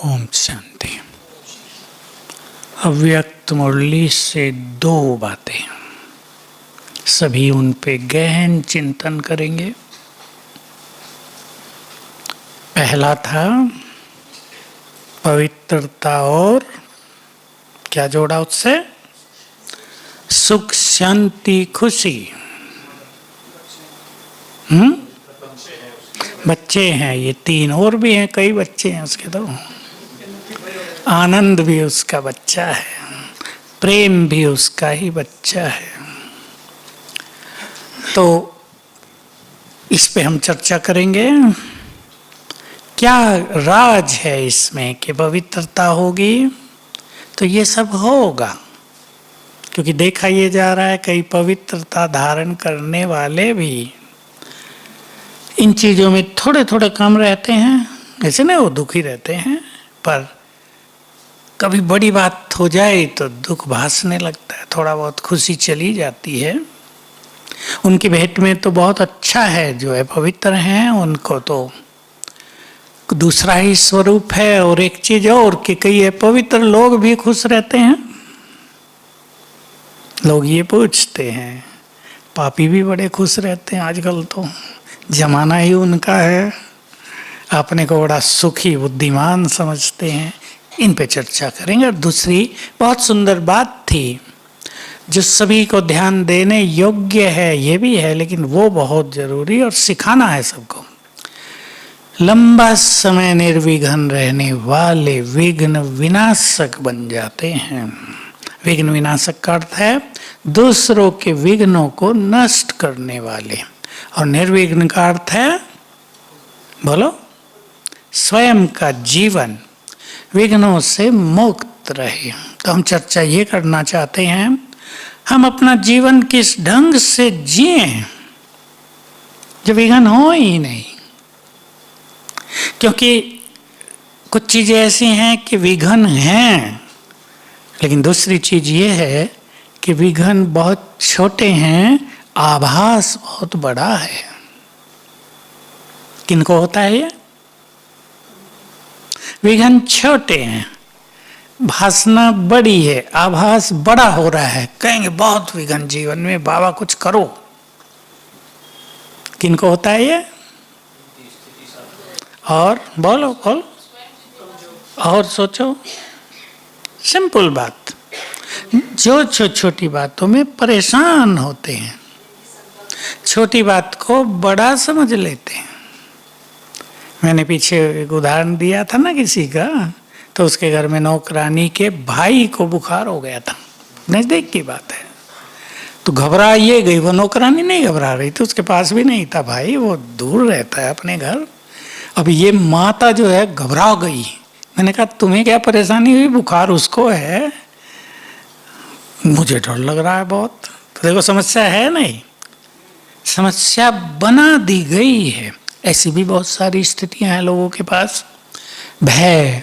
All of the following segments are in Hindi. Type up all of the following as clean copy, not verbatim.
ओम शांति। अव्यक्त मुरली से दो बातें, सभी उन पे गहन चिंतन करेंगे। पहला था पवित्रता और क्या जोड़ा उससे, सुख शांति खुशी। बच्चे हैं ये तीन, और भी हैं कई बच्चे हैं उसके। तो आनंद भी उसका बच्चा है, प्रेम भी उसका ही बच्चा है। तो इस पे हम चर्चा करेंगे। क्या राज है इसमें कि पवित्रता होगी तो ये सब होगा, क्योंकि देखा ये जा रहा है कई पवित्रता धारण करने वाले भी इन चीज़ों में थोड़े थोड़े कम रहते हैं। ऐसे नहीं वो दुखी रहते हैं, पर कभी बड़ी बात हो जाए तो दुख भासने लगता है, थोड़ा बहुत खुशी चली जाती है। उनकी भेंट में तो बहुत अच्छा है, जो है पवित्र हैं उनको तो दूसरा ही स्वरूप है। और एक चीज और कि कई पवित्र लोग भी खुश रहते हैं। लोग ये पूछते हैं, पापी भी बड़े खुश रहते हैं आजकल, तो जमाना ही उनका है, अपने को बड़ा सुखी बुद्धिमान समझते हैं। इन पे चर्चा करेंगे। और दूसरी बहुत सुंदर बात थी जो सभी को ध्यान देने योग्य है, ये भी है, लेकिन वो बहुत जरूरी और सिखाना है सबको। लंबा समय निर्विघ्न रहने वाले विघ्न विनाशक बन जाते हैं। विघ्न विनाशक का अर्थ है दूसरों के विघ्नों को नष्ट करने वाले, और निर्विघ्न का अर्थ है, बोलो, स्वयं का जीवन विघ्नों से मुक्त रहे। तो हम चर्चा ये करना चाहते हैं, हम अपना जीवन किस ढंग से जिएं जो विघ्न हो ही नहीं। क्योंकि कुछ चीजें ऐसी हैं कि विघ्न हैं, लेकिन दूसरी चीज ये है कि विघ्न बहुत छोटे हैं, आभास बहुत बड़ा है। किनको होता है ये? विघ्न छोटे हैं, भासना बड़ी है, आभास बड़ा हो रहा है। कहेंगे बहुत विघ्न जीवन में, बाबा कुछ करो। किनको होता है ये? और बोलो बोलो, और सोचो। सिंपल बात, जो छोटी बातों में परेशान होते हैं, छोटी बात को बड़ा समझ लेते हैं। मैंने पीछे एक उदाहरण दिया था ना किसी का, तो उसके घर में नौकरानी के भाई को बुखार हो गया था, नजदीक की बात है। तो घबरा ये गई, वो नौकरानी नहीं घबरा रही थी, उसके पास भी नहीं था भाई, वो दूर रहता है अपने घर। अब ये माता जो है घबरा गई। मैंने कहा तुम्हें क्या परेशानी हुई? बुखार उसको है, मुझे डर लग रहा है बहुत। तो देखो समस्या है नहीं, समस्या बना दी गई है। ऐसी भी बहुत सारी स्थितियां हैं लोगों के पास। भय,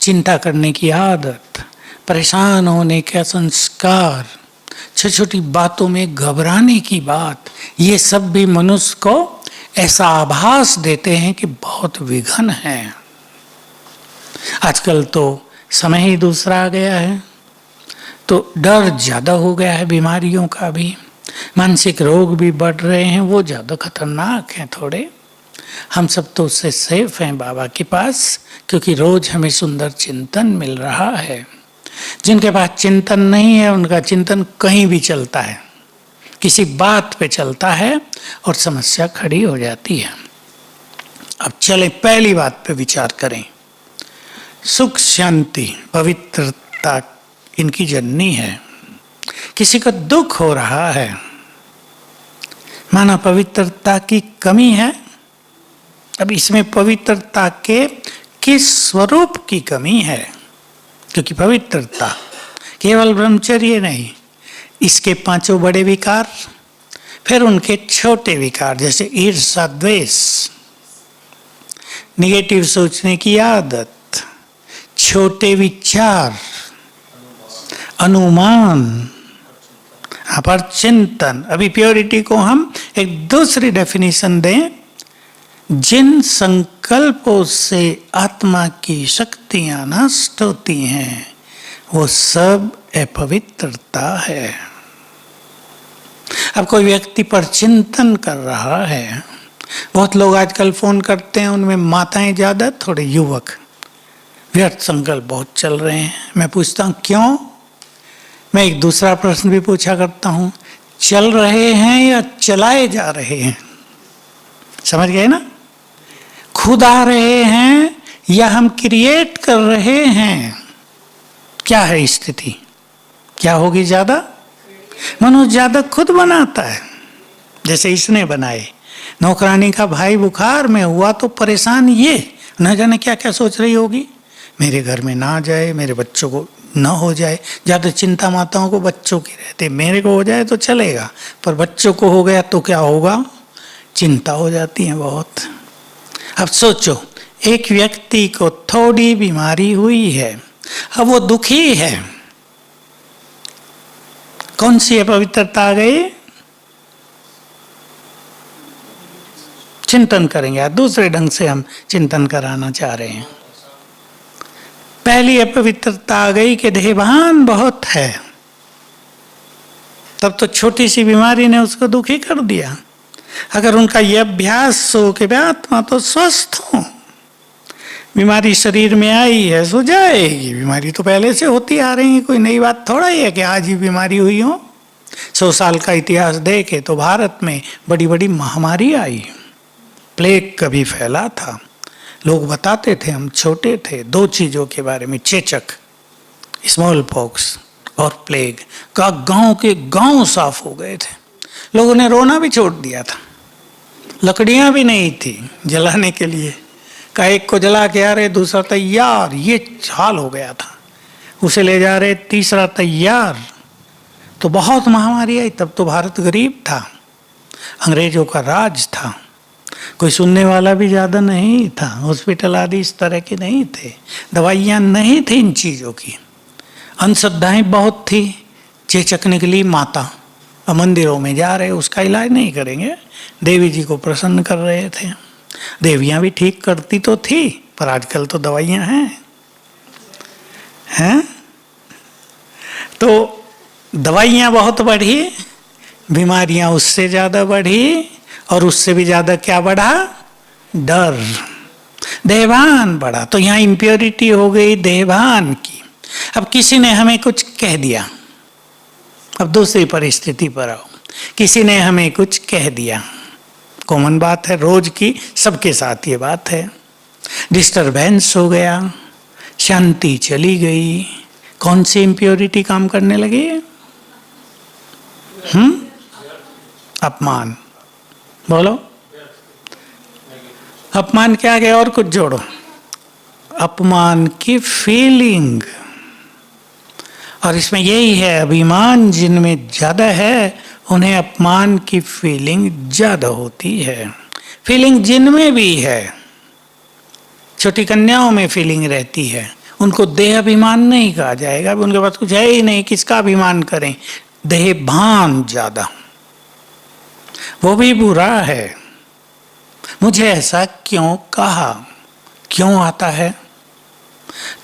चिंता करने की आदत, परेशान होने का संस्कार, छोटी छोटी बातों में घबराने की बात, ये सब भी मनुष्य को ऐसा आभास देते हैं कि बहुत विघ्न है। आजकल तो समय ही दूसरा आ गया है, तो डर ज्यादा हो गया है, बीमारियों का भी, मानसिक रोग भी बढ़ रहे हैं, वो ज्यादा खतरनाक हैं थोड़े। हम सब तो उससे सेफ हैं बाबा के पास, क्योंकि रोज हमें सुंदर चिंतन मिल रहा है। जिनके पास चिंतन नहीं है, उनका चिंतन कहीं भी चलता है, किसी बात पे चलता है और समस्या खड़ी हो जाती है। अब चले पहली बात पे विचार करें। सुख शांति पवित्रता इनकी जननी है। किसी को दुख हो रहा है, माना पवित्रता की कमी है। अब इसमें पवित्रता के किस स्वरूप की कमी है? क्योंकि पवित्रता केवल ब्रह्मचर्य नहीं, इसके पांचों बड़े विकार, फिर उनके छोटे विकार जैसे ईर्ष्या, द्वेष, निगेटिव सोचने की आदत, छोटे विचार, अनुमान, पर चिंतन। अभी प्योरिटी को हम एक दूसरी डेफिनेशन दें जिन संकल्पों से आत्मा की शक्तियां नष्ट होती हैं वो सब अपवित्रता है। अब कोई व्यक्ति पर चिंतन कर रहा है, बहुत लोग आजकल फोन करते हैं, उनमें माताएं ज्यादा, थोड़े युवक। व्यर्थ संकल्प बहुत चल रहे हैं। मैं पूछता हूं क्यों? मैं एक दूसरा प्रश्न भी पूछा करता हूं, चल रहे हैं या चलाए जा रहे हैं? समझ गए ना? खुद आ रहे हैं या हम क्रिएट कर रहे हैं? क्या है स्थिति? क्या होगी ज्यादा? मनुष्य ज्यादा खुद बनाता है, जैसे इसने बनाए। नौकरानी का भाई बुखार में हुआ तो परेशान ये, न जाने क्या क्या सोच रही होगी, मेरे घर में ना जाए, मेरे बच्चों को न हो जाए। ज्यादा चिंता माताओं को बच्चों की रहती, मेरे को हो जाए तो चलेगा, पर बच्चों को हो गया तो क्या होगा, चिंता हो जाती है बहुत। अब सोचो, एक व्यक्ति को थोड़ी बीमारी हुई है, अब वो दुखी है, कौन सी अपवित्रता आ गई? चिंतन करेंगे, या दूसरे ढंग से हम चिंतन कराना चाह रहे हैं। पहली अपवित्रता आ गई कि देहभान बहुत है, तब तो छोटी सी बीमारी ने उसको दुखी कर दिया। अगर उनका यह अभ्यास हो कि आत्मा तो स्वस्थ हो, बीमारी शरीर में आई है सो जाएगी, बीमारी तो पहले से होती आ रही है, कोई नई बात थोड़ा ही है कि आज ही बीमारी हुई हो। 100 साल का इतिहास देखे तो भारत में बड़ी बड़ी महामारी आई, प्लेग कभी फैला था, लोग बताते थे, हम छोटे थे, 2 चीजों के बारे में, चेचक, स्मॉल पॉक्स और प्लेग का, गांव के गांव साफ हो गए थे, लोगों ने रोना भी छोड़ दिया था, लकड़ियां भी नहीं थी जलाने के लिए, का एक को जला के आ रहे, दूसरा तैयार, ये हाल हो गया था, उसे ले जा रहे, तीसरा तैयार। तो बहुत महामारी आई, तब तो भारत गरीब था, अंग्रेजों का राज था, कोई सुनने वाला भी ज्यादा नहीं था, हॉस्पिटल आदि इस तरह के नहीं थे, दवाइयां नहीं थी इन चीजों की, अंधश्रद्धाएं बहुत थी। चेचक निकली माता, मंदिरों में जा रहे, उसका इलाज नहीं करेंगे, देवी जी को प्रसन्न कर रहे थे, देवियां भी ठीक करती तो थी, पर आजकल तो दवाइयां हैं। तो दवाइयां बहुत बढ़ी, बीमारियां उससे ज्यादा बढ़ी, और उससे भी ज्यादा क्या बढ़ा, डर, देहभान बढ़ा। तो यहां इंप्योरिटी हो गई देहभान की। अब किसी ने हमें कुछ कह दिया, अब दूसरी परिस्थिति पर आओ, किसी ने हमें कुछ कह दिया, कॉमन बात है, रोज की सबके साथ ये बात है, डिस्टरबेंस हो गया, शांति चली गई, कौन सी इंप्योरिटी काम करने लगी? अपमान। बोलो, अपमान क्या है? और कुछ जोड़ो, अपमान की फीलिंग। और इसमें यही है, अभिमान जिनमें ज्यादा है उन्हें अपमान की फीलिंग ज्यादा होती है। फीलिंग जिनमें भी है, छोटी कन्याओं में फीलिंग रहती है, उनको देह अभिमान नहीं कहा जाएगा, उनके पास कुछ है ही नहीं, किसका अभिमान करें, देह भान ज्यादा, वो भी बुरा है। मुझे ऐसा क्यों कहा, क्यों आता है?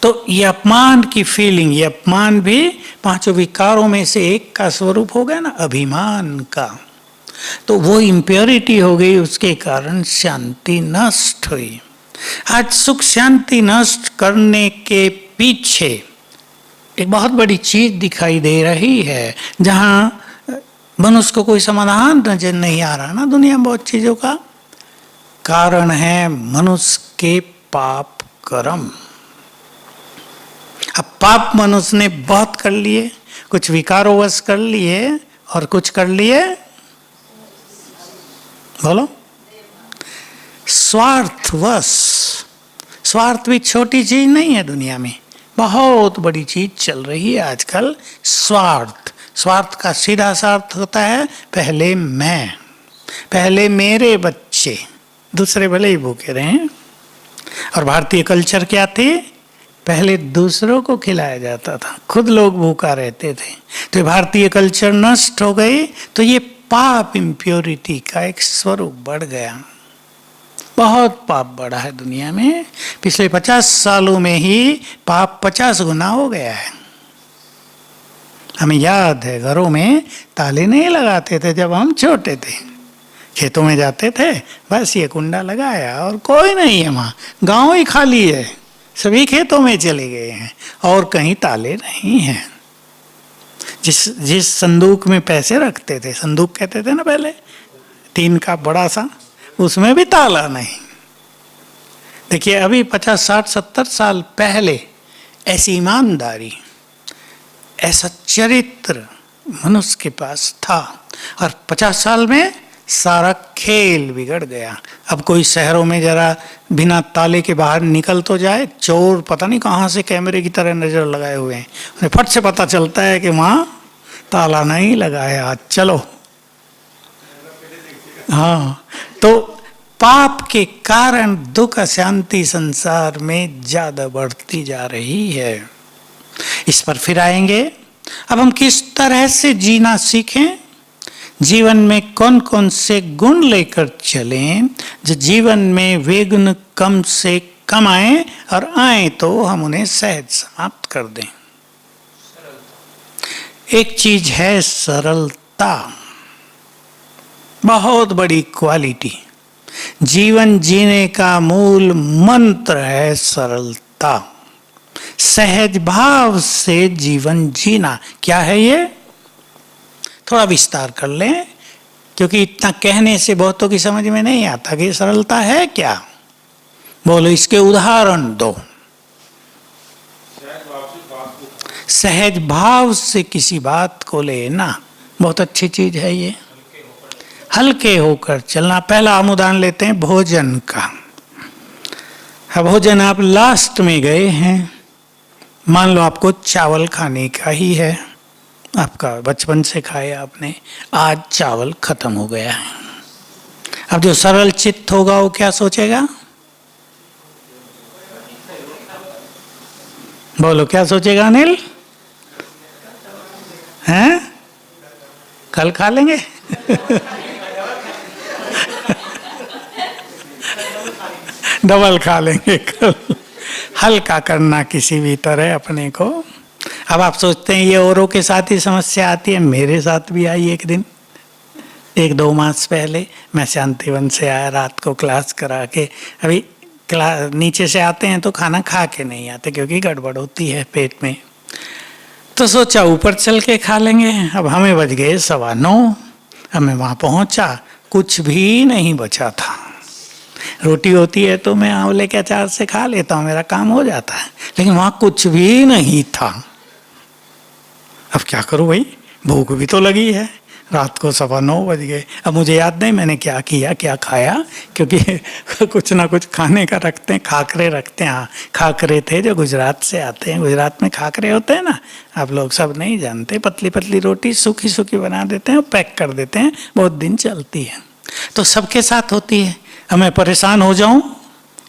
तो ये अपमान की फीलिंग, ये अपमान भी 5 विकारों में से एक का स्वरूप हो गया ना, अभिमान का। तो वो इंप्योरिटी हो गई, उसके कारण शांति नष्ट हुई। आज सुख शांति नष्ट करने के पीछे एक बहुत बड़ी चीज दिखाई दे रही है, जहां मनुष्य को कोई समाधान नजर नहीं आ रहा ना, दुनिया में बहुत चीजों का कारण है मनुष्य के पाप कर्म। अब पाप मनुष्य ने बहुत कर लिए, कुछ विकारोवश कर लिए और कुछ कर लिए, बोलो, स्वार्थवश। स्वार्थ भी छोटी चीज नहीं है, दुनिया में बहुत बड़ी चीज चल रही है आजकल, स्वार्थ। स्वार्थ का सीधा सा अर्थ होता है पहले मैं, पहले मेरे बच्चे, दूसरे भले ही भूखे रहे। और भारतीय कल्चर क्या थे, पहले दूसरों को खिलाया जाता था, खुद लोग भूखा रहते थे। तो भारतीय कल्चर नष्ट हो गई, तो ये पाप इंप्योरिटी का एक स्वरूप बढ़ गया। बहुत पाप बढ़ा है दुनिया में। पिछले 50 सालों में ही पाप 50 गुना हो गया है। हमें याद है घरों में ताले नहीं लगाते थे जब हम छोटे थे। खेतों में जाते थे, बस ये कुंडा लगाया और कोई नहीं है वहाँ, गांव ही खाली है, सभी खेतों में चले गए हैं और कहीं ताले नहीं हैं। जिस संदूक में पैसे रखते थे, संदूक कहते थे ना पहले, 3 का बड़ा सा, उसमें भी ताला नहीं। देखिए अभी 50, 60, 70 साल पहले ऐसी ईमानदारी, ऐसा चरित्र मनुष्य के पास था, और 50 साल में सारा खेल बिगड़ गया। अब कोई शहरों में जरा बिना ताले के बाहर निकल तो जाए, चोर पता नहीं कहाँ से कैमरे की तरह नजर लगाए हुए हैं, उन्हें फट से पता चलता है कि वहाँ ताला नहीं लगाया, चलो। हाँ, तो पाप के कारण दुख अशांति संसार में ज्यादा बढ़ती जा रही है। इस पर फिर आएंगे। अब हम किस तरह से जीना सीखें, जीवन में कौन कौन से गुण लेकर चलें जो जीवन में वे गुण कम से कम आए, और आए तो हम उन्हें सहज समाप्त कर दें। एक चीज है सरलता, बहुत बड़ी क्वालिटी। जीवन जीने का मूल मंत्र है सरलता, सहज भाव से जीवन जीना। क्या है ये? थोड़ा विस्तार कर लें, क्योंकि इतना कहने से बहुतों की समझ में नहीं आता कि सरलता है क्या। बोलो, इसके उदाहरण दो। सहज भाव से किसी बात को लेना बहुत अच्छी चीज है ये। हल्के होकर चलना। पहला हम उदाहरण लेते हैं भोजन का। भोजन आप लास्ट में गए हैं, मान लो आपको चावल खाने का ही है, आपका बचपन से खाया आपने, आज चावल खत्म हो गया है। अब जो सरल चित्त होगा वो क्या सोचेगा? बोलो, क्या सोचेगा अनिल? हैं? कल खा लेंगे? डबल खा लेंगे कल। हल्का करना किसी भी तरह अपने को। अब आप सोचते हैं ये औरों के साथ ही समस्या आती है, मेरे साथ भी आई एक दिन, 1-2 मास पहले। मैं शांतिवन से आया रात को क्लास करा के, अभी नीचे से आते हैं तो खाना खा के नहीं आते क्योंकि गड़बड़ होती है पेट में, तो सोचा ऊपर चल के खा लेंगे। अब हमें बज गए 9:15। अब मैं वहाँ पहुँचा, कुछ भी नहीं बचा था। रोटी होती है तो मैं आंवले के अचार से खा लेता हूँ, मेरा काम हो जाता है, लेकिन वहाँ कुछ भी नहीं था। अब क्या करूँ भाई, भूख भी तो लगी है, रात को 9:15 बज गए। अब मुझे याद नहीं मैंने क्या किया, क्या खाया, क्योंकि कुछ ना कुछ खाने का रखते हैं, खाकरे रखते हैं। हाँ, खाकरे थे जो गुजरात से आते हैं, गुजरात में खाकरे होते हैं ना, आप लोग सब नहीं जानते। पतली पतली रोटी सूखी सूखी बना देते हैं और पैक कर देते हैं, बहुत दिन चलती है। तो सबके साथ होती है। अब मैं परेशान हो जाऊं,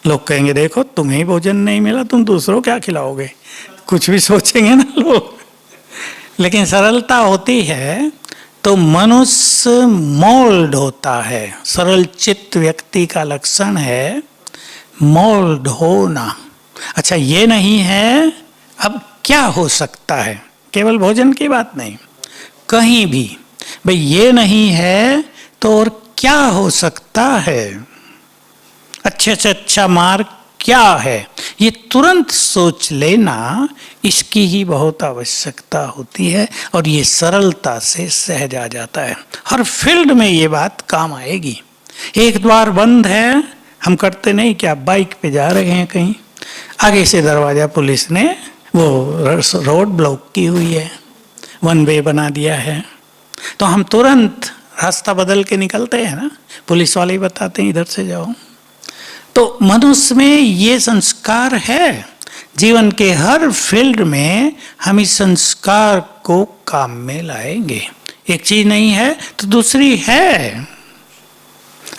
लोग कहेंगे देखो तुम्हें भोजन नहीं मिला, तुम दूसरों क्या खिलाओगे, कुछ भी सोचेंगे ना लोग। लेकिन सरलता होती है तो मनुष्य मोल्ड होता है। सरल चित्त व्यक्ति का लक्षण है मोल्ड होना। अच्छा, ये नहीं है अब क्या हो सकता है, केवल भोजन की बात नहीं, कहीं भी भाई ये नहीं है तो और क्या हो सकता है, अच्छे से अच्छा मार्ग क्या है, ये तुरंत सोच लेना, इसकी ही बहुत आवश्यकता होती है। और ये सरलता से सहज आ जाता है। हर फील्ड में ये बात काम आएगी। एक द्वार बंद है, हम करते नहीं क्या, बाइक पे जा रहे हैं कहीं, आगे से दरवाजा पुलिस ने वो रोड ब्लॉक की हुई है, 1 वे बना दिया है, तो हम तुरंत रास्ता बदल के निकलते हैं ना, पुलिस वाले ही बताते हैं इधर से जाओ। तो मनुष्य में ये संस्कार है। जीवन के हर फील्ड में हम इस संस्कार को काम में लाएंगे। एक चीज नहीं है तो दूसरी है।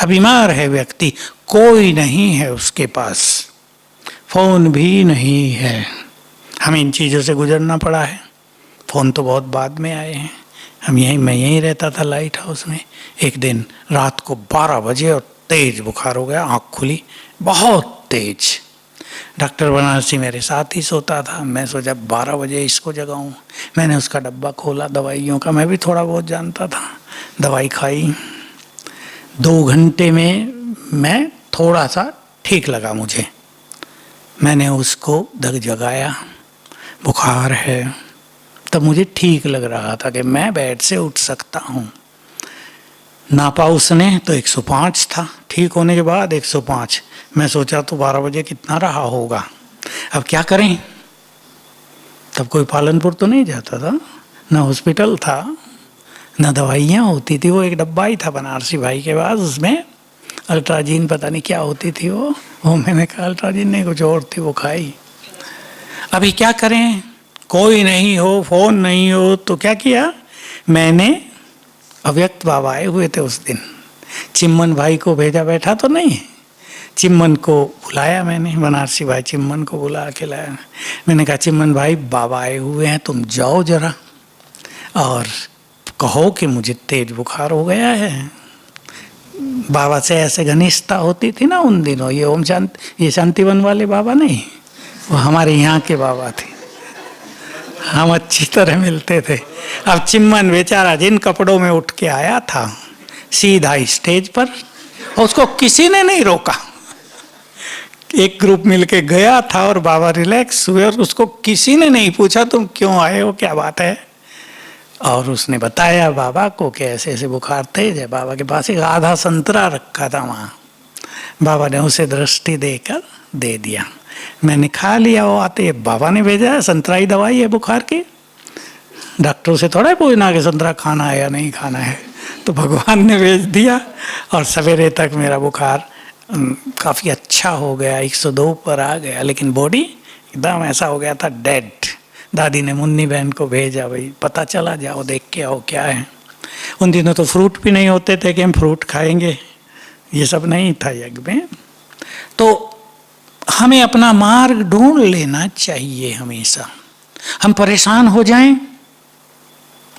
अब बीमार है व्यक्ति, कोई नहीं है उसके पास, फोन भी नहीं है, हमें इन चीजों से गुजरना पड़ा है। फोन तो बहुत बाद में आए हैं। मैं यहीं रहता था लाइट हाउस में। एक दिन रात को 12 बजे और तेज बुखार हो गया, आँख खुली बहुत तेज। डॉक्टर बनारसी मेरे साथ ही सोता था। मैं सोचा 12 बजे इसको जगाऊं। मैंने उसका डब्बा खोला दवाइयों का, मैं भी थोड़ा बहुत जानता था। दवाई खाई, 2 घंटे में मैं थोड़ा सा ठीक लगा मुझे। मैंने उसको जगाया, बुखार है। तब मुझे ठीक लग रहा था कि मैं बेड से उठ सकता हूँ। नापा उसने तो 105 था, ठीक होने के बाद 105। मैं सोचा तो 12 बजे कितना रहा होगा, अब क्या करें। तब कोई पालनपुर तो नहीं जाता था, ना हॉस्पिटल था, ना दवाइयाँ होती थी। वो एक डब्बा ही था बनारसी भाई के पास, उसमें अल्ट्राजीन पता नहीं क्या होती थी वो मैंने कहा अल्ट्राजीन नहीं, कुछ और थी, वो खाई। अभी क्या करें, कोई नहीं हो, फोन नहीं हो, तो क्या किया मैंने, अव्यक्त बाबा आए हुए थे उस दिन, चिम्मन भाई को भेजा, बैठा तो नहीं, चिम्मन को बुलाया मैंने, बनारसी भाई चिम्मन को बुला के लाया। मैंने कहा चिम्मन भाई बाबा आए हुए हैं, तुम जाओ जरा और कहो कि मुझे तेज बुखार हो गया है। बाबा से ऐसे घनिष्ठता होती थी ना उन दिनों। ये ओम शांति, ये शांतिवन वाले बाबा नहीं, वो हमारे यहाँ के बाबा थे, हम अच्छी तरह मिलते थे। अब चिम्मन बेचारा जिन कपड़ों में उठ के आया था सीधा स्टेज पर, उसको किसी ने नहीं रोका। एक ग्रुप मिलके गया था और बाबा रिलैक्स हुए और उसको किसी ने नहीं पूछा तुम क्यों आए हो, क्या बात है। और उसने बताया बाबा को कि ऐसे ऐसे बुखार तेज है। बाबा के पास एक आधा संतरा रखा था वहाँ, बाबा ने उसे दृष्टि देकर दे दिया। मैंने खा लिया। वो आते बाबा ने भेजा है, संतरा ही दवाई है बुखार की। डॉक्टर से थोड़ा पूछना कि संतरा खाना है या नहीं खाना है, तो भगवान ने भेज दिया। और सवेरे तक मेरा बुखार काफ़ी अच्छा हो गया, 102 पर आ गया, लेकिन बॉडी एकदम ऐसा हो गया था डेड। दादी ने मुन्नी बहन को भेजा, भाई पता चला जाओ देख के आओ क्या है। उन दिनों तो फ्रूट भी नहीं होते थे कि हम फ्रूट खाएंगे, ये सब नहीं था यज्ञ में। तो हमें अपना मार्ग ढूंढ लेना चाहिए हमेशा। हम परेशान हो जाएं,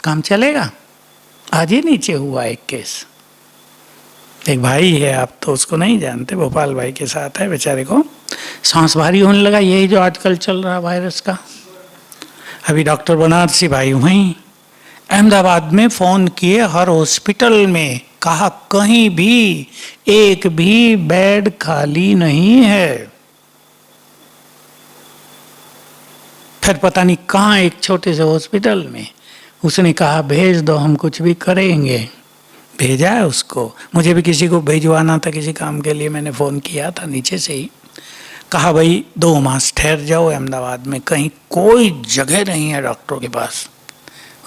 काम चलेगा। आज ही नीचे हुआ एक केस, एक भाई है, आप तो उसको नहीं जानते, भोपाल भाई के साथ है, बेचारे को सांस भारी होने लगा, यही जो आजकल चल रहा वायरस का। अभी डॉक्टर बनारसी भाई वहीं अहमदाबाद में फ़ोन किए, हर हॉस्पिटल में कहा कहीं भी एक भी बेड खाली नहीं है। फिर पता नहीं कहाँ एक छोटे से हॉस्पिटल में उसने कहा भेज दो, हम कुछ भी करेंगे। भेजा है उसको। मुझे भी किसी को भेजवाना था किसी काम के लिए, मैंने फ़ोन किया था नीचे से ही, कहा भाई 2 मास ठहर जाओ अहमदाबाद में, कहीं कोई जगह नहीं है डॉक्टरों के पास,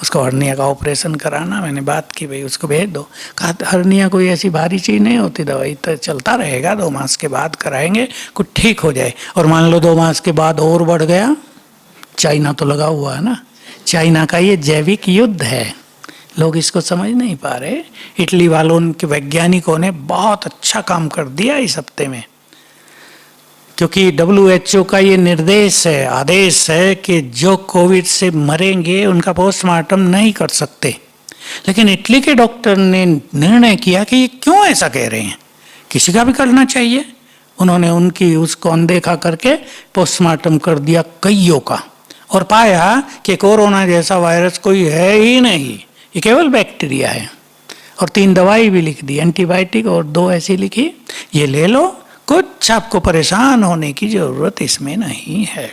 उसको हर्निया का ऑपरेशन कराना। मैंने बात की भाई उसको भेज दो। कहा हर्निया कोई ऐसी भारी चीज़ नहीं होती, दवाई तो चलता रहेगा, 2 मास के बाद कराएंगे, कुछ ठीक हो जाए। और मान लो 2 मास के बाद और बढ़ गया, चाइना तो लगा हुआ है ना, चाइना का ये जैविक युद्ध है, लोग इसको समझ नहीं पा रहे। इटली वालों के वैज्ञानिकों ने बहुत अच्छा काम कर दिया इस हफ्ते में, क्योंकि WHO का ये निर्देश है, आदेश है कि जो कोविड से मरेंगे उनका पोस्टमार्टम नहीं कर सकते। लेकिन इटली के डॉक्टर ने निर्णय किया कि ये क्यों ऐसा कह रहे हैं, किसी का भी करना चाहिए। उन्होंने उनकी उसको अनदेखा करके पोस्टमार्टम कर दिया कईयों का, और पाया कि कोरोना जैसा वायरस कोई है ही नहीं, ये केवल बैक्टीरिया है। और 3 दवाई भी लिख दी, एंटीबायोटिक, और 2 ऐसी लिखी, ये ले लो, कुछ आपको परेशान होने की जरूरत इसमें नहीं है।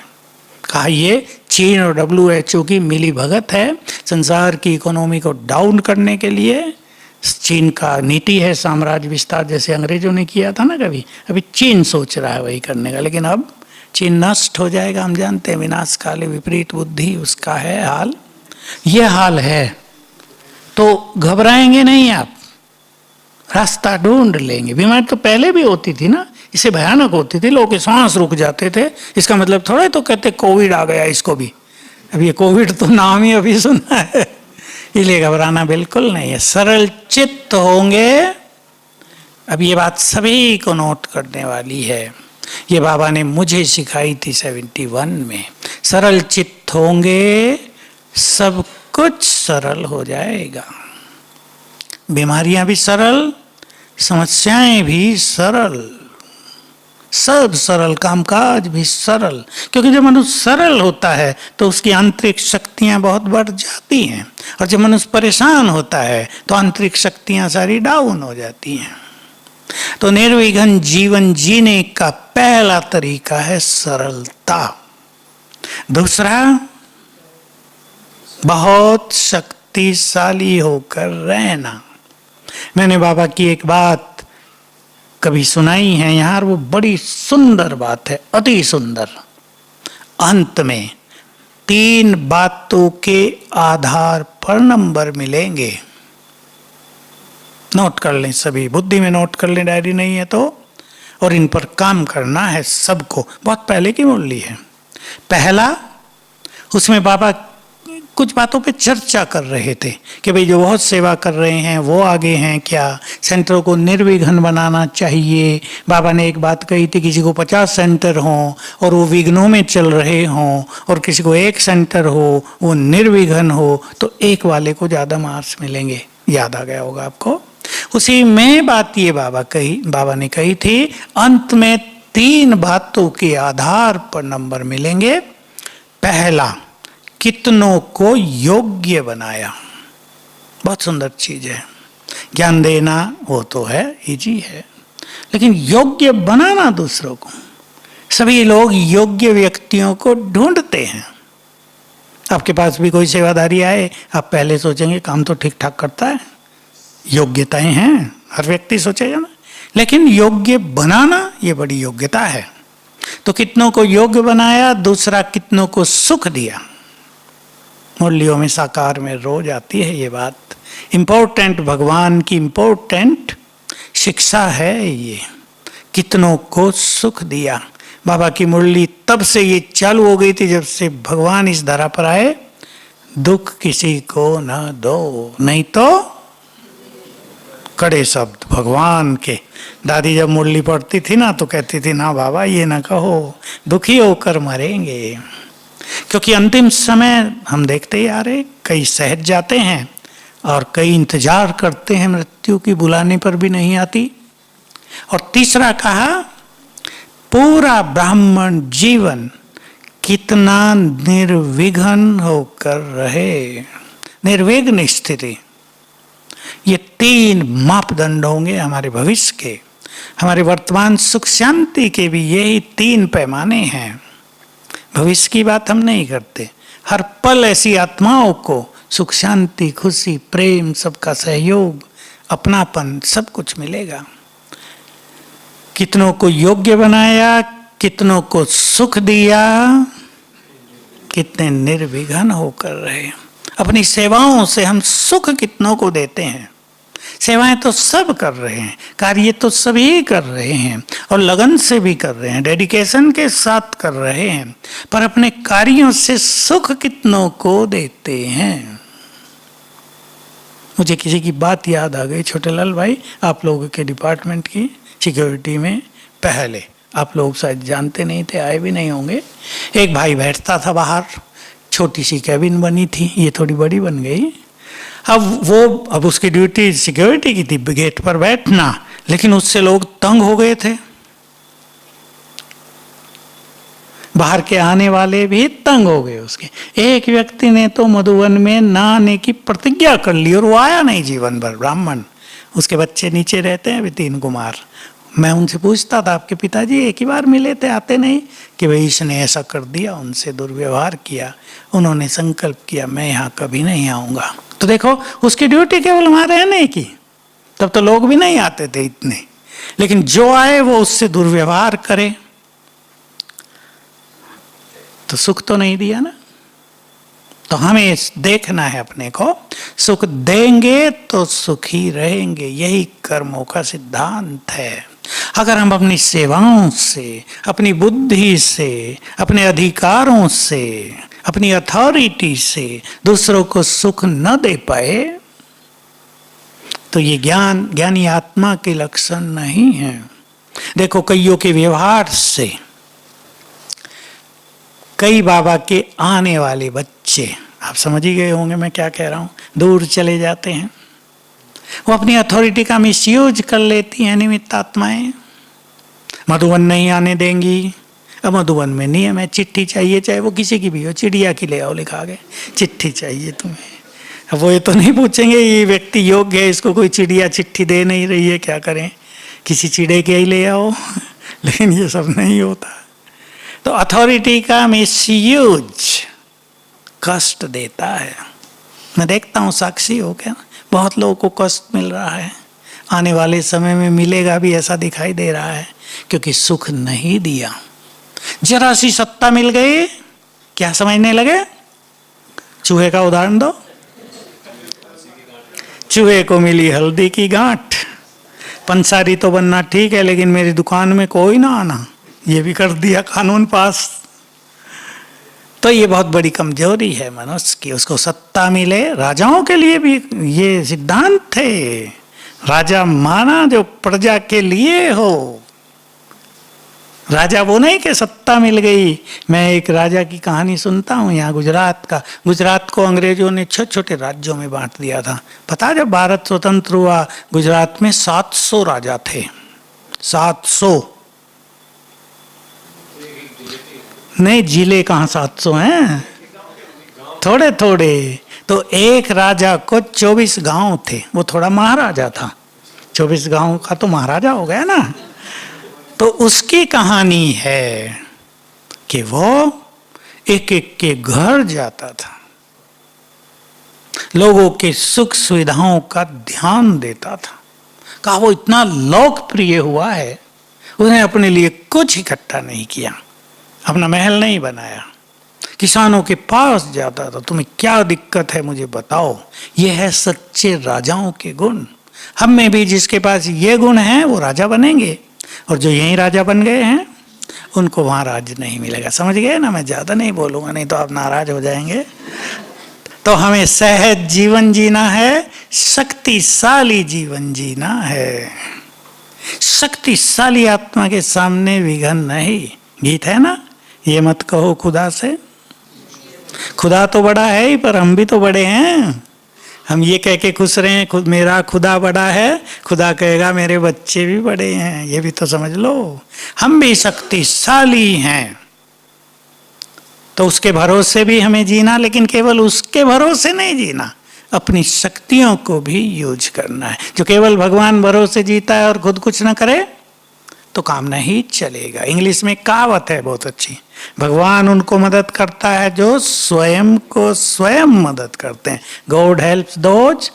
कहा ये चीन और WHO की मिली भगत है, संसार की इकोनॉमी को डाउन करने के लिए। चीन का नीति है साम्राज्य विस्तार, जैसे अंग्रेजों ने किया था ना कभी, अभी चीन सोच रहा है वही करने का। लेकिन अब चीन नष्ट हो जाएगा, हम जानते हैं, विनाश काले विपरीत बुद्धि, उसका है हाल, ये हाल है। तो घबराएंगे नहीं आप, रास्ता ढूंढ लेंगे। बीमारी तो पहले भी होती थी ना, इससे भयानक होती थी, लोगों के सांस रुक जाते थे। इसका मतलब थोड़ा तो कहते कोविड आ गया इसको भी, अब ये कोविड तो नाम ही अभी सुना है, इसलिए घबराना बिल्कुल नहीं है। सरल चित्त होंगे, अब ये बात सभी को नोट करने वाली है, ये बाबा ने मुझे सिखाई थी 71 में। सरल चित्त होंगे, सब कुछ सरल हो जाएगा। बीमारियां भी सरल, समस्याएं भी सरल, सब सरल, कामकाज भी सरल। क्योंकि जब मनुष्य सरल होता है तो उसकी आंतरिक शक्तियां बहुत बढ़ जाती हैं, और जब मनुष्य परेशान होता है तो आंतरिक शक्तियां सारी डाउन हो जाती हैं। तो निर्विघ्न जीवन जीने का पहला तरीका है सरलता। दूसरा, बहुत शक्तिशाली होकर रहना। मैंने बाबा की एक बात कभी सुनाई है यार, वो बड़ी सुंदर बात है, अति सुंदर। अंत में 3 बातों के आधार पर नंबर मिलेंगे। नोट कर लें, सभी बुद्धि में नोट कर लें, डायरी नहीं है तो, और इन पर काम करना है सबको। बहुत पहले की मुरली है। पहला, उसमें बाबा कुछ बातों पे चर्चा कर रहे थे कि भाई जो बहुत सेवा कर रहे हैं वो आगे हैं क्या, सेंटरों को निर्विघ्न बनाना चाहिए। बाबा ने एक बात कही थी, किसी को 50 सेंटर हों और वो विघ्नों में चल रहे हों, और किसी को 1 सेंटर हो वो निर्विघ्न हो, तो एक वाले को ज़्यादा मार्क्स मिलेंगे। याद आ गया होगा आपको। उसी में बात ये बाबा ने कही थी, अंत में 3 बातों के आधार पर नंबर मिलेंगे। पहला, कितनों को योग्य बनाया। बहुत सुंदर चीज है। ज्ञान देना वो तो है, इजी है, लेकिन योग्य बनाना दूसरों को। सभी लोग योग्य व्यक्तियों को ढूंढते हैं। आपके पास भी कोई सेवादारी आए, आप पहले सोचेंगे काम तो ठीक ठाक करता है, योग्यताएं हैं, हर व्यक्ति सोचेगा ना। लेकिन योग्य बनाना ये बड़ी योग्यता है। तो कितनों को योग्य बनाया। दूसरा, कितनों को सुख दिया। मुरलियों में साकार में रोज आती है ये बात। इम्पोर्टेंट, भगवान की इम्पोर्टेंट शिक्षा है ये। कितनों को सुख दिया। बाबा की मुरली तब से ये चालू हो गई थी जब से भगवान इस धरा पर आए, दुख किसी को न दो, नहीं तो कड़े शब्द भगवान के। दादी जब मुरली पढ़ती थी ना तो कहती थी, ना बाबा ये ना कहो, दुखी होकर मरेंगे। क्योंकि अंतिम समय हम देखते ही आ रहे, कई सहज जाते हैं और कई इंतजार करते हैं मृत्यु की, बुलाने पर भी नहीं आती। और तीसरा कहा, पूरा ब्राह्मण जीवन कितना निर्विघ्न होकर रहे। निर्विघ्न स्थिति, ये 3 मापदंड होंगे हमारे भविष्य के। हमारे वर्तमान सुख शांति के भी यही 3 पैमाने हैं। भविष्य की बात हम नहीं करते। हर पल ऐसी आत्माओं को सुख शांति, खुशी, प्रेम, सबका सहयोग, अपनापन सब कुछ मिलेगा। कितनों को योग्य बनाया, कितनों को सुख दिया, कितने निर्विघ्न होकर रहे। अपनी सेवाओं से हम सुख कितनों को देते हैं। सेवाएं तो सब कर रहे हैं, कार्य तो सभी कर रहे हैं, और लगन से भी कर रहे हैं, डेडिकेशन के साथ कर रहे हैं, पर अपने कार्यों से सुख कितनों को देते हैं। मुझे किसी की बात याद आ गई, छोटेलाल भाई, आप लोगों के डिपार्टमेंट की सिक्योरिटी में पहले, आप लोग शायद जानते नहीं थे, आए भी नहीं होंगे, एक भाई बैठता था बाहर, छोटी सी कैबिन बनी थी, ये थोड़ी बड़ी बन गई। अब उसकी ड्यूटी सिक्योरिटी की थी, गेट पर बैठना, लेकिन उससे लोग तंग हो गए थे। बाहर के आने वाले भी तंग हो गए उसके। एक व्यक्ति ने तो मधुवन में ना आने की प्रतिज्ञा कर ली और वो आया नहीं जीवन भर। ब्राह्मण, उसके बच्चे नीचे रहते हैं, 3 कुमार। मैं उनसे पूछता था, आपके पिताजी एक ही बार मिले थे, आते नहीं? कि भाई इसने ऐसा कर दिया, उनसे दुर्व्यवहार किया, उन्होंने संकल्प किया मैं यहाँ कभी नहीं आऊँगा। तो देखो, उसकी ड्यूटी केवल वहाँ रहने की, तब तो लोग भी नहीं आते थे इतने, लेकिन जो आए वो उससे दुर्व्यवहार करे तो सुख तो नहीं दिया ना। तो हमें देखना है अपने को, सुख देंगे तो सुखी रहेंगे, यही कर्मों का सिद्धांत है। अगर हम अपनी सेवाओं से, अपनी बुद्धि से, अपने अधिकारों से, अपनी अथॉरिटी से दूसरों को सुख न दे पाए तो ये ज्ञानी आत्मा के लक्षण नहीं है। देखो, कईयों के व्यवहार से, कई बाबा के आने वाले बच्चे, आप समझ ही गए होंगे मैं क्या कह रहा हूं, दूर चले जाते हैं। वो अपनी अथॉरिटी का मिसयूज कर लेती हैं निमित्त आत्माएं। मधुबन नहीं आने देंगी। अब मधुबन में नियम है, चिट्ठी चाहिए, चाहे वो किसी की भी हो, चिड़िया की ले आओ, लिखा गया चिट्ठी चाहिए तुम्हें। अब वो ये तो नहीं पूछेंगे ये व्यक्ति योग्य है, इसको कोई चिड़िया चिट्ठी दे नहीं रही है, क्या करें, किसी चिड़े के ही ले आओ। लेकिन ये सब नहीं होता। तो अथॉरिटी का मिसयूज कष्ट देता है। मैं देखता हूँ, साक्षी हो क्या, बहुत लोगों को कष्ट मिल रहा है, आने वाले समय में मिलेगा भी, ऐसा दिखाई दे रहा है, क्योंकि सुख नहीं दिया। जरा सी सत्ता मिल गई, क्या समझने लगे? चूहे का उदाहरण दो। चूहे को मिली हल्दी की गांठ, पंसारी तो बनना ठीक है, लेकिन मेरी दुकान में कोई ना आना, ये भी कर दिया कानून पास। तो ये बहुत बड़ी कमजोरी है मनुष्य की, उसको सत्ता मिले। राजाओं के लिए भी ये सिद्धांत थे, राजा माना जो प्रजा के लिए हो। राजा वो नहीं कि सत्ता मिल गई। मैं एक राजा की कहानी सुनता हूँ यहाँ गुजरात का। गुजरात को अंग्रेजों ने छोटे छोटे राज्यों में बांट दिया था। पता, जब भारत स्वतंत्र हुआ गुजरात में 700 राजा थे। 700 नहीं, जिले कहाँ 700 हैं, थोड़े थोड़े। तो एक राजा को 24 गांव थे, वो थोड़ा महाराजा था। 24 गांव का तो महाराजा हो गया ना। तो उसकी कहानी है कि वो एक एक के घर जाता था, लोगों के सुख सुविधाओं का ध्यान देता था। कहा वो इतना लोकप्रिय हुआ है, उसने अपने लिए कुछ इकट्ठा नहीं किया, अपना महल नहीं बनाया, किसानों के पास जाता था, तुम्हें क्या दिक्कत है मुझे बताओ। ये है सच्चे राजाओं के गुण। हम में भी जिसके पास ये गुण है वो राजा बनेंगे, और जो यहीं राजा बन गए हैं उनको वहां राज नहीं मिलेगा। समझ गए ना? मैं ज्यादा नहीं बोलूंगा, नहीं तो आप नाराज हो जाएंगे। तो हमें सहज जीवन जीना है, शक्तिशाली जीवन जीना है। शक्तिशाली आत्मा के सामने विघ्न नहीं। गीत है ना, ये मत कहो खुदा से। खुदा तो बड़ा है ही, पर हम भी तो बड़े हैं। हम ये कह के खुश रहे हैं खुद मेरा खुदा बड़ा है, खुदा कहेगा मेरे बच्चे भी बड़े हैं। ये भी तो समझ लो, हम भी शक्तिशाली हैं। तो उसके भरोसे भी हमें जीना, लेकिन केवल उसके भरोसे नहीं जीना, अपनी शक्तियों को भी यूज करना है। जो केवल भगवान भरोसे जीता है और खुद कुछ ना करे तो काम नहीं चलेगा। इंग्लिश में कहावत है बहुत अच्छी, भगवान उनको मदद करता है जो स्वयं को स्वयं मदद करते हैं। God helps those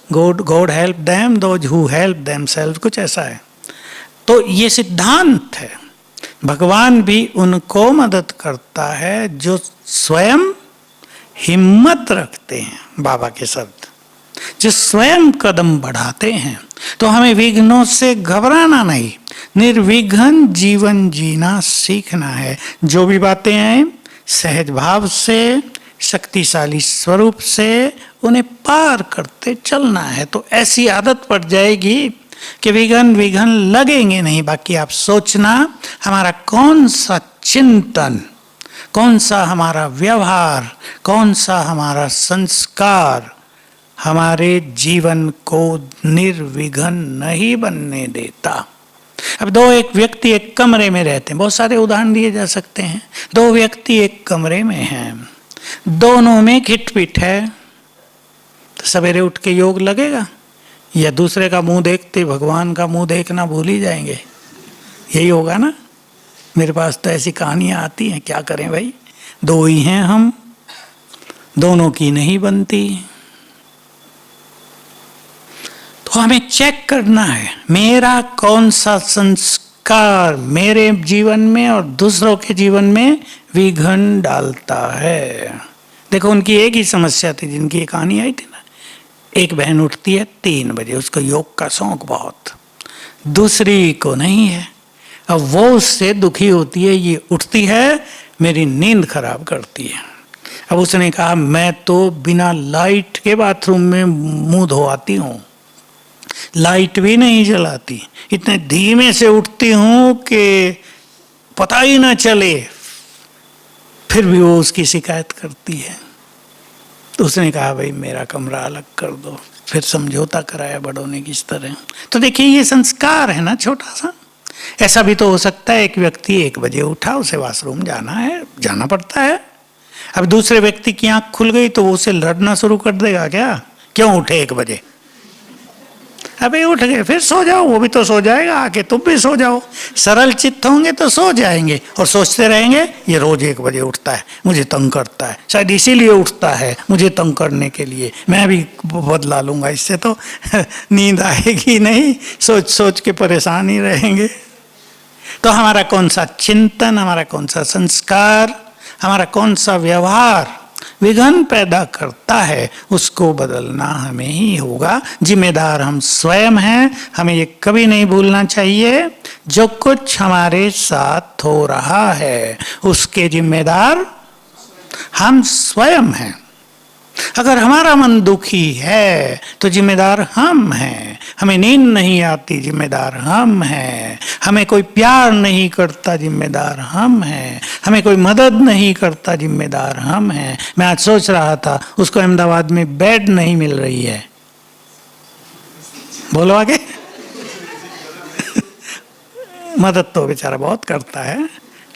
God help them those who help themself, कुछ ऐसा है। तो ये सिद्धांत है, भगवान भी उनको मदद करता है जो स्वयं हिम्मत रखते हैं। बाबा के शब्द, जो स्वयं कदम बढ़ाते हैं। तो हमें विघ्नों से घबराना नहीं, निर्विघ्न जीवन जीना सीखना है। जो भी बातें आए सहज भाव से, शक्तिशाली स्वरूप से उन्हें पार करते चलना है। तो ऐसी आदत पड़ जाएगी कि विघ्न लगेंगे नहीं। बाकी आप सोचना, हमारा कौन सा चिंतन, कौन सा हमारा व्यवहार, कौन सा हमारा संस्कार हमारे जीवन को निर्विघ्न नहीं बनने देता। अब एक व्यक्ति एक कमरे में रहते हैं, बहुत सारे उदाहरण दिए जा सकते हैं। 2 व्यक्ति एक कमरे में हैं, दोनों में खिटपिट है, तो सवेरे उठ के योग लगेगा या दूसरे का मुंह देखते भगवान का मुंह देखना भूल ही जाएंगे? यही होगा ना। मेरे पास तो ऐसी कहानियां आती हैं, क्या करें भाई, 2 ही हैं हम, दोनों की नहीं बनती। तो हमें चेक करना है मेरा कौन सा संस्कार मेरे जीवन में और दूसरों के जीवन में विघ्न डालता है। देखो, उनकी एक ही समस्या थी, जिनकी एक कहानी आई थी ना। एक बहन उठती है 3 बजे, उसको योग का शौक बहुत, दूसरी को नहीं है। अब वो उससे दुखी होती है, ये उठती है मेरी नींद खराब करती है। अब उसने कहा मैं तो बिना लाइट के बाथरूम में मुंह धोआती हूँ, लाइट भी नहीं जलाती, इतने धीमे से उठती हूं कि पता ही ना चले, फिर भी वो उसकी शिकायत करती है। तो उसने कहा भाई मेरा कमरा अलग कर दो। फिर समझौता कराया बड़ों ने किस तरह। तो देखिए ये संस्कार है ना छोटा सा। ऐसा भी तो हो सकता है एक व्यक्ति 1 बजे उठा, उसे वॉशरूम जाना है, जाना पड़ता है। अब दूसरे व्यक्ति की आंख खुल गई तो वो उसे लड़ना शुरू कर देगा क्या, क्यों उठे 1 बजे। अबे उठ गए फिर सो जाओ, वो भी तो सो जाएगा, आके तुम भी सो जाओ। सरल चित्त होंगे तो सो जाएंगे और सोचते रहेंगे ये रोज 1 बजे उठता है, मुझे तंग करता है, शायद इसीलिए उठता है मुझे तंग करने के लिए, मैं भी बदला लूंगा, इससे तो नींद आएगी नहीं, सोच सोच के परेशान ही रहेंगे। तो हमारा कौन सा चिंतन, हमारा कौन सा संस्कार, हमारा कौन सा व्यवहार विघ्न पैदा करता है, उसको बदलना हमें ही होगा। जिम्मेदार हम स्वयं हैं। हमें ये कभी नहीं भूलना चाहिए, जो कुछ हमारे साथ हो रहा है उसके जिम्मेदार हम स्वयं हैं। अगर हमारा मन दुखी है तो जिम्मेदार हम हैं। हमें नींद नहीं आती, जिम्मेदार हम हैं। हमें कोई प्यार नहीं करता, जिम्मेदार हम हैं। हमें कोई मदद नहीं करता, जिम्मेदार हम हैं। मैं आज सोच रहा था उसको अहमदाबाद में बेड नहीं मिल रही है, बोलो आगे। मदद तो बेचारा बहुत करता है,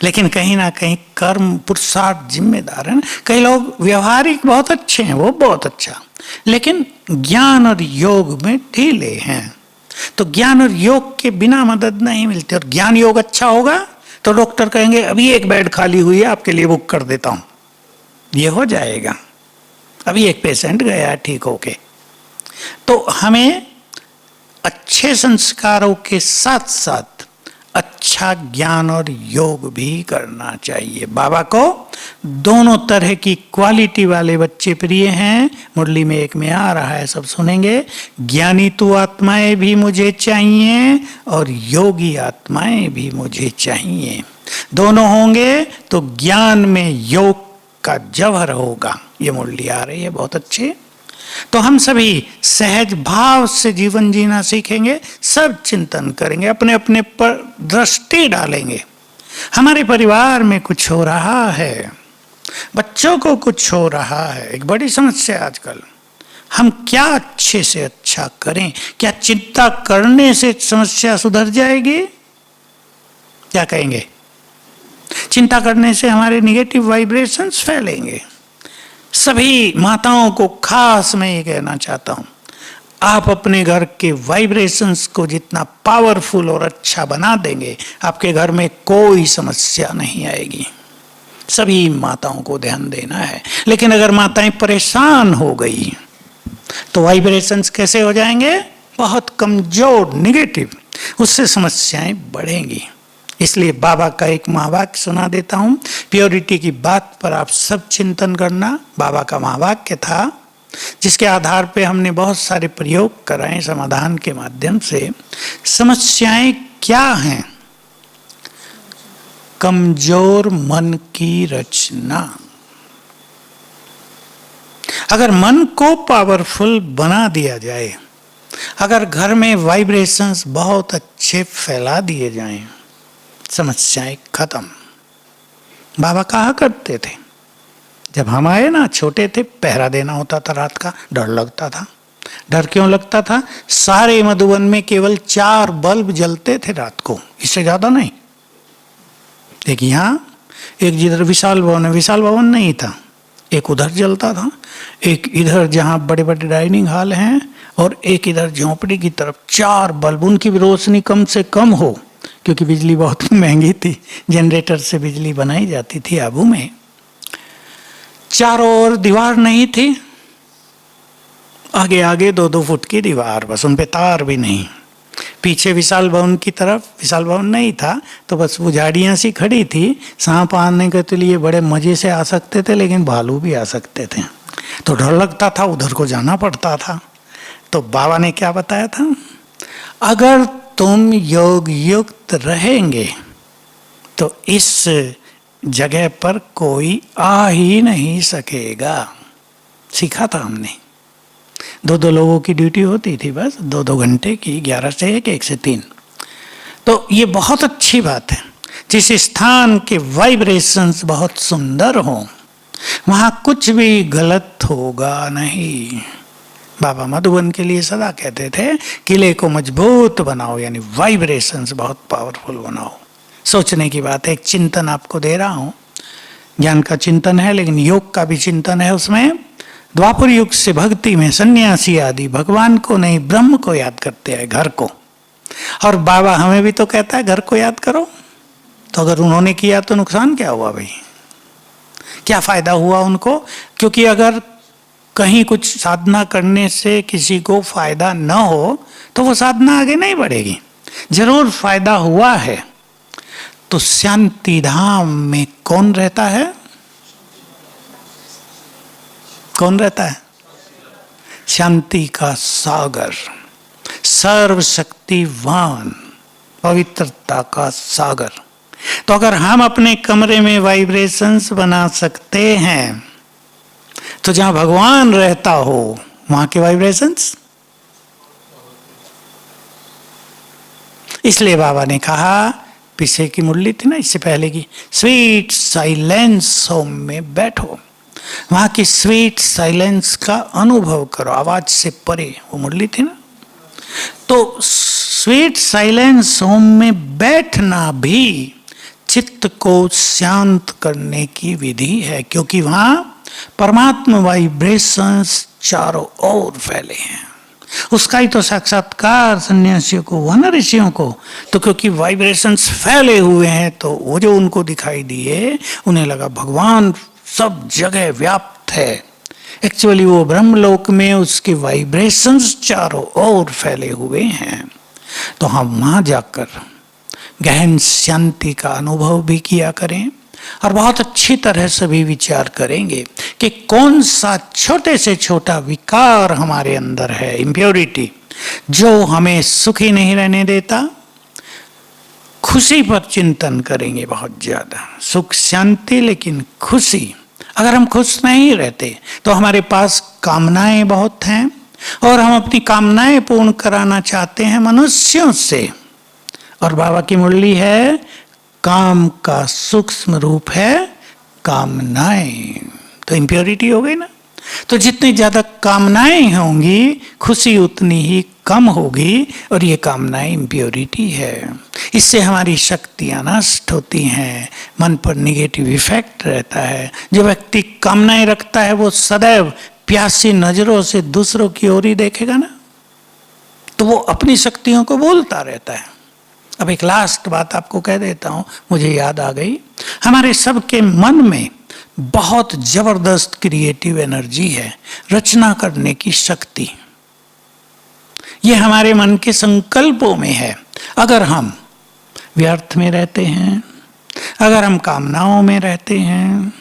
लेकिन कहीं ना कहीं कर्म पुरुषार्थ जिम्मेदार है ना। कई लोग व्यवहारिक बहुत अच्छे हैं, वो बहुत अच्छा, लेकिन ज्ञान और योग में ढीले हैं। तो ज्ञान और योग के बिना मदद नहीं मिलती। और ज्ञान योग अच्छा होगा तो डॉक्टर कहेंगे अभी 1 बेड खाली हुई है, आपके लिए बुक कर देता हूं, ये हो जाएगा। अभी 1 पेशेंट गया ठीक होके। तो हमें अच्छे संस्कारों के साथ साथ अच्छा ज्ञान और योग भी करना चाहिए। बाबा को दोनों तरह की क्वालिटी वाले बच्चे प्रिय हैं। मुरली में एक में आ रहा है, सब सुनेंगे। ज्ञानी तू आत्माएं भी मुझे चाहिए और योगी आत्माएं भी मुझे चाहिए। दोनों होंगे तो ज्ञान में योग का जवहर होगा। ये मुरली आ रही है बहुत अच्छी। तो हम सभी सहज भाव से जीवन जीना सीखेंगे, सब चिंतन करेंगे, अपने अपने पर दृष्टि डालेंगे। हमारे परिवार में कुछ हो रहा है, बच्चों को कुछ हो रहा है, एक बड़ी समस्या आजकल। हम क्या अच्छे से अच्छा करें? क्या चिंता करने से समस्या सुधर जाएगी? क्या कहेंगे? चिंता करने से हमारे निगेटिव वाइब्रेशंस फैलेंगे। सभी माताओं को खास मैं ये कहना चाहता हूं, आप अपने घर के वाइब्रेशंस को जितना पावरफुल और अच्छा बना देंगे, आपके घर में कोई समस्या नहीं आएगी। सभी माताओं को ध्यान देना है। लेकिन अगर माताएं परेशान हो गई तो वाइब्रेशंस कैसे हो जाएंगे? बहुत कमजोर, निगेटिव। उससे समस्याएं बढ़ेंगी। इसलिए बाबा का एक महावाक्य सुना देता हूं। प्योरिटी की बात पर आप सब चिंतन करना। बाबा का महावाक्य था जिसके आधार पे हमने बहुत सारे प्रयोग कराए समाधान के माध्यम से। समस्याएं क्या हैं? कमजोर मन की रचना। अगर मन को पावरफुल बना दिया जाए, अगर घर में वाइब्रेशंस बहुत अच्छे फैला दिए जाएं, समस्याएं खत्म। बाबा कहा करते थे, जब हम आए ना छोटे थे, पहरा देना होता था रात का, डर लगता था। डर क्यों लगता था? सारे मधुबन में केवल 4 बल्ब जलते थे रात को, इससे ज्यादा नहीं। एक यहाँ, एक जिधर विशाल भवन है, विशाल भवन नहीं था, एक उधर जलता था, एक इधर जहाँ बड़े बड़े डाइनिंग हॉल हैं, और एक इधर झोंपड़ी की तरफ। 4 बल्ब, उनकी भी रोशनी कम से कम हो, क्योंकि बिजली बहुत महंगी थी, जनरेटर से बिजली बनाई जाती थी आबू में। चारों ओर दीवार नहीं थी, आगे आगे 2-2 फुट की दीवार, बस उन पे तार भी नहीं। पीछे विशाल भवन की तरफ, विशाल भवन नहीं था तो बस वो झाड़ियाँ सी खड़ी थी। सांप आने के लिए बड़े मजे से आ सकते थे, लेकिन भालू भी आ सकते थे, तो डर लगता था, उधर को जाना पड़ता था। तो बाबा ने क्या बताया था? अगर तुम योग युक्त रहेंगे तो इस जगह पर कोई आ ही नहीं सकेगा। सीखा था हमने। 2-2 लोगों की ड्यूटी होती थी, बस 2-2 घंटे की, 11 से 1, 1 से 3। तो ये बहुत अच्छी बात है। जिस स्थान के वाइब्रेशंस बहुत सुंदर हों, वहाँ कुछ भी गलत होगा नहीं। बाबा मधुबन के लिए सदा कहते थे किले को मजबूत बनाओ, यानी वाइब्रेशंस बहुत पावरफुल बनाओ। सोचने की बात है, एक चिंतन आपको दे रहा हूं, ज्ञान का चिंतन है लेकिन योग का भी चिंतन है उसमें। द्वापर युग से भक्ति में सन्यासी आदि भगवान को नहीं ब्रह्म को याद करते हैं, घर को। और बाबा हमें भी तो कहता है घर को याद करो। तो अगर उन्होंने किया तो नुकसान क्या हुआ भाई, क्या फायदा हुआ उनको? क्योंकि अगर कहीं कुछ साधना करने से किसी को फायदा न हो तो वो साधना आगे नहीं बढ़ेगी। जरूर फायदा हुआ है। तो शांति धाम में कौन रहता है? कौन रहता है? शांति का सागर, सर्वशक्तिवान, पवित्रता का सागर। तो अगर हम अपने कमरे में वाइब्रेशंस बना सकते हैं तो जहां भगवान रहता हो वहां के वाइब्रेशंस। इसलिए बाबा ने कहा, पीछे की मुरली थी ना इससे पहले की, स्वीट साइलेंस होम में बैठो, वहां की स्वीट साइलेंस का अनुभव करो, आवाज से परे, वो मुरली थी ना। तो स्वीट साइलेंस होम में बैठना भी चित्त को शांत करने की विधि है, क्योंकि वहां परमात्मा वाइब्रेशंस चारों ओर फैले हैं। उसका ही तो साक्षात्कार सन्यासियों को हुआ ना, ऋषियों को। तो क्योंकि वाइब्रेशंस फैले हुए हैं तो वो जो उनको दिखाई दिए, उन्हें लगा भगवान सब जगह व्याप्त है। एक्चुअली वो ब्रह्मलोक में उसके वाइब्रेशंस चारों ओर फैले हुए हैं। तो हम वहां जाकर गहन शांति का अनुभव भी किया करें और बहुत अच्छी तरह से भी विचार करेंगे कि कौन सा छोटे से छोटा विकार हमारे अंदर है, इम्प्योरिटी, जो हमें सुखी नहीं रहने देता। खुशी पर चिंतन करेंगे बहुत ज्यादा, सुख शांति लेकिन खुशी। अगर हम खुश नहीं रहते तो हमारे पास कामनाएं बहुत हैं और हम अपनी कामनाएं पूर्ण कराना चाहते हैं मनुष्यों से। और बाबा की मुरली है, काम का सूक्ष्म रूप है कामनाएं। तो इम्प्योरिटी हो गई ना। तो जितनी ज्यादा कामनाएं होंगी खुशी उतनी ही कम होगी, और ये कामनाएं इम्प्योरिटी है। इससे हमारी शक्तियां नष्ट होती हैं, मन पर निगेटिव इफेक्ट रहता है। जो व्यक्ति कामनाएं रखता है वो सदैव प्यासी नजरों से दूसरों की ओर ही देखेगा ना, तो वो अपनी शक्तियों को बोलता रहता है। अब एक लास्ट बात आपको कह देता हूं, मुझे याद आ गई। हमारे सबके मन में बहुत जबरदस्त क्रिएटिव एनर्जी है, रचना करने की शक्ति। ये हमारे मन के संकल्पों में है। अगर हम व्यर्थ में रहते हैं, अगर हम कामनाओं में रहते हैं,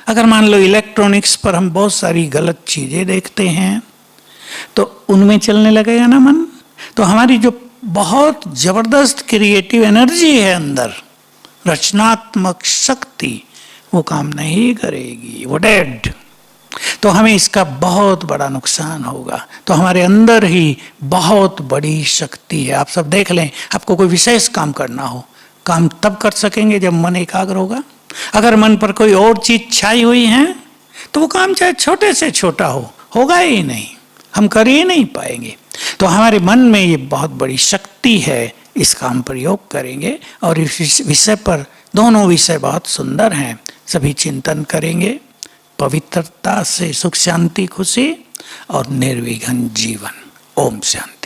अगर मान लो इलेक्ट्रॉनिक्स पर हम बहुत सारी गलत चीजें देखते हैं, तो उनमें चलने लगेगा ना मन। तो हमारी जो बहुत जबरदस्त क्रिएटिव एनर्जी है अंदर, रचनात्मक शक्ति, वो काम नहीं करेगी, वो डेड। तो हमें इसका बहुत बड़ा नुकसान होगा। तो हमारे अंदर ही बहुत बड़ी शक्ति है। आप सब देख लें, आपको कोई विशेष काम करना हो, काम तब कर सकेंगे जब मन एकाग्र होगा। अगर मन पर कोई और चीज छाई हुई है तो वो काम चाहे छोटे से छोटा होगा ही नहीं, हम कर ही नहीं पाएंगे। तो हमारे मन में ये बहुत बड़ी शक्ति है, इसका हम प्रयोग करेंगे। और इस विषय पर, दोनों विषय बहुत सुंदर हैं, सभी चिंतन करेंगे। पवित्रता से सुख शांति खुशी और निर्विघ्न जीवन। ओम शांति।